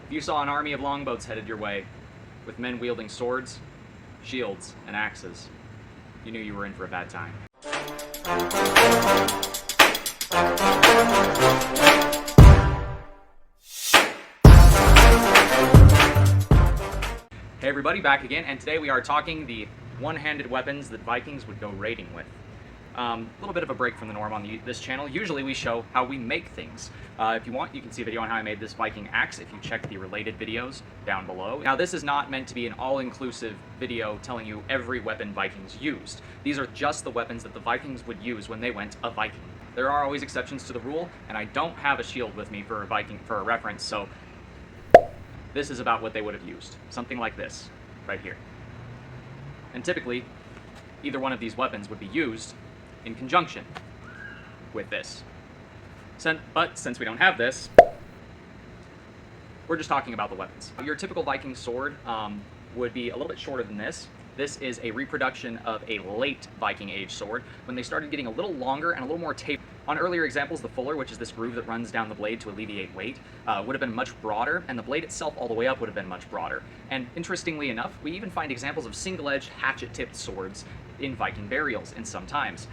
If you saw an army of longboats headed your way, with men wielding swords, shields, and axes, you knew you were in for a bad time. Hey everybody, back again, and today we are talking the one-handed weapons that Vikings would go raiding with. A little bit of a break from the norm on this channel. Usually we show how we make things. If you want, you can see a video on how I made this Viking axe if you check the related videos down below. Now, this is not meant to be an all-inclusive video telling you every weapon Vikings used. These are just the weapons that the Vikings would use when they went a Viking. There are always exceptions to the rule, and I don't have a shield with me for a reference, so this is about what they would have used. Something like this, right here. And typically, either one of these weapons would be used in conjunction with this. But since we don't have this, we're just talking about the weapons. Your typical Viking sword would be a little bit shorter than this. This is a reproduction of a late Viking Age sword when they started getting a little longer and a little more tapered. On earlier examples, the fuller, which is this groove that runs down the blade to alleviate weight, would have been much broader, and the blade itself all the way up would have been much broader. And interestingly enough, we even find examples of single-edged, hatchet-tipped swords in Viking burials in some times.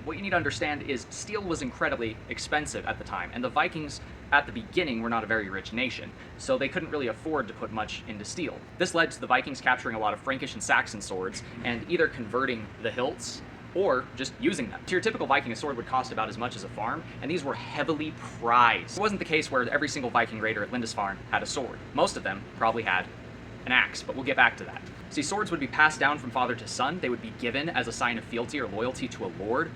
What you need to understand is steel was incredibly expensive at the time, and the Vikings at the beginning were not a very rich nation, so they couldn't really afford to put much into steel. This led to the Vikings capturing a lot of Frankish and Saxon swords and either converting the hilts or just using them. To your typical Viking, a sword would cost about as much as a farm, and these were heavily prized. It wasn't the case where every single Viking raider at Lindisfarne had a sword. Most of them probably had an axe, but we'll get back to that. See, swords would be passed down from father to son. They would be given as a sign of fealty or loyalty to a lord.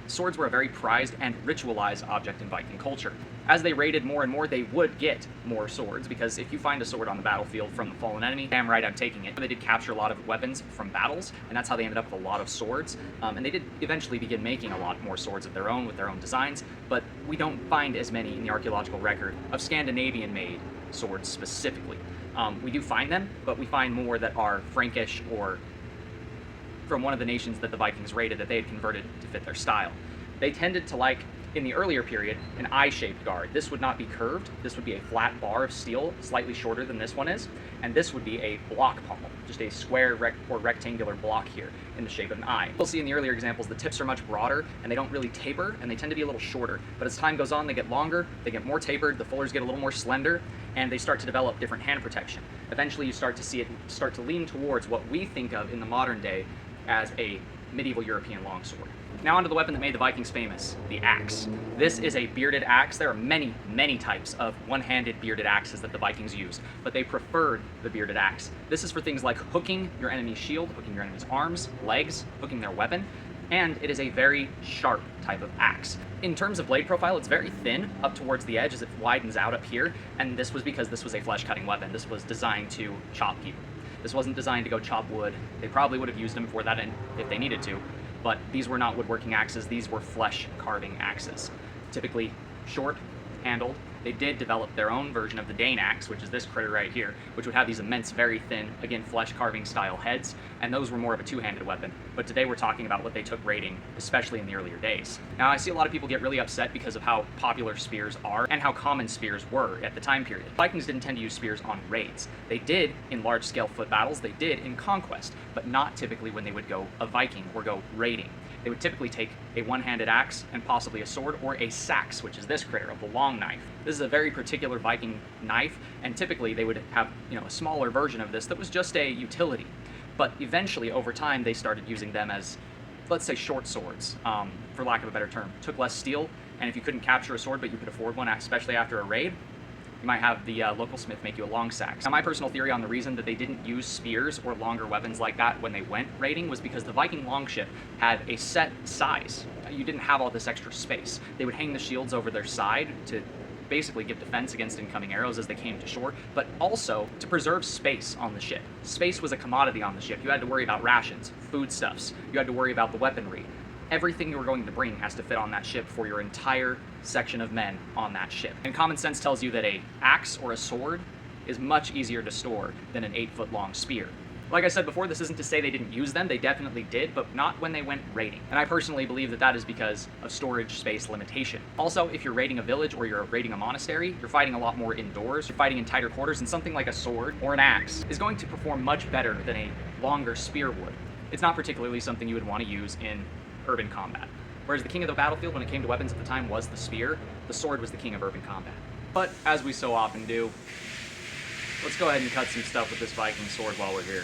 Swords were a very prized and ritualized object in Viking culture. As they raided more and more, they would get more swords, because if you find a sword on the battlefield from the fallen enemy, damn right I'm taking it. They did capture a lot of weapons from battles, and that's how they ended up with a lot of swords. And they did eventually begin making a lot more swords of their own with their own designs, but we don't find as many in the archaeological record of Scandinavian-made swords specifically. We do find them, but we find more that are Frankish or from one of the nations that the Vikings raided that they had converted to fit their style. They tended to like, in the earlier period, an eye-shaped guard. This would not be curved. This would be a flat bar of steel, slightly shorter than this one is, and this would be a block pommel, just a square or rectangular block here in the shape of an eye. We'll see in the earlier examples the tips are much broader, and they don't really taper, and they tend to be a little shorter. But as time goes on, they get longer, they get more tapered, the fullers get a little more slender, and they start to develop different hand protection. Eventually, you start to see it start to lean towards what we think of in the modern day as a medieval European longsword. Now onto the weapon that made the Vikings famous, the axe. This is a bearded axe. There are many, many types of one-handed bearded axes that the Vikings used, but they preferred the bearded axe. This is for things like hooking your enemy's shield, hooking your enemy's arms, legs, hooking their weapon, and it is a very sharp type of axe. In terms of blade profile, it's very thin up towards the edge as it widens out up here, and this was because this was a flesh-cutting weapon. This was designed to chop people. This wasn't designed to go chop wood. They probably would have used them for that if they needed to, but these were not woodworking axes. These were flesh carving axes. Typically short, handled. They did develop their own version of the Dane axe, which is this critter right here, which would have these immense, very thin, again, flesh carving style heads, and those were more of a two-handed weapon. But today we're talking about what they took raiding, especially in the earlier days. Now, I see a lot of people get really upset because of how popular spears are and how common spears were at the time period. Vikings didn't tend to use spears on raids. They did in large-scale foot battles, they did in conquest, but not typically when they would go a Viking or go raiding. They would typically take a one-handed axe and possibly a sword or a sax, which is this critter of the long knife. This is a very particular Viking knife, and typically they would have, a smaller version of this that was just a utility. But eventually, over time, they started using them as, let's say, short swords, for lack of a better term. Took less steel, and if you couldn't capture a sword but you could afford one, especially after a raid, you might have the local smith make you a long sax. Now, my personal theory on the reason that they didn't use spears or longer weapons like that when they went raiding was because the Viking longship had a set size. You didn't have all this extra space. They would hang the shields over their side to basically give defense against incoming arrows as they came to shore, but also to preserve space on the ship. Space was a commodity on the ship. You had to worry about rations, foodstuffs. You had to worry about the weaponry. Everything you were going to bring has to fit on that ship for your entire section of men on that ship. And common sense tells you that an axe or a sword is much easier to store than an 8-foot long spear. Like I said before, this isn't to say they didn't use them, they definitely did, but not when they went raiding. And I personally believe that that is because of storage space limitation. Also, if you're raiding a village or you're raiding a monastery, you're fighting a lot more indoors, you're fighting in tighter quarters, and something like a sword or an axe is going to perform much better than a longer spear would. It's not particularly something you would want to use in urban combat. Whereas the king of the battlefield when it came to weapons at the time was the spear, the sword was the king of urban combat. But as we so often do, let's go ahead and cut some stuff with this Viking sword while we're here.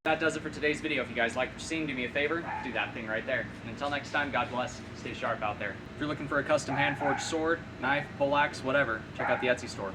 That does it for today's video. If you guys liked what you're seeing, do me a favor, do that thing right there. And until next time, God bless, stay sharp out there. If you're looking for a custom hand-forged sword, knife, poleaxe, whatever, check out the Etsy store.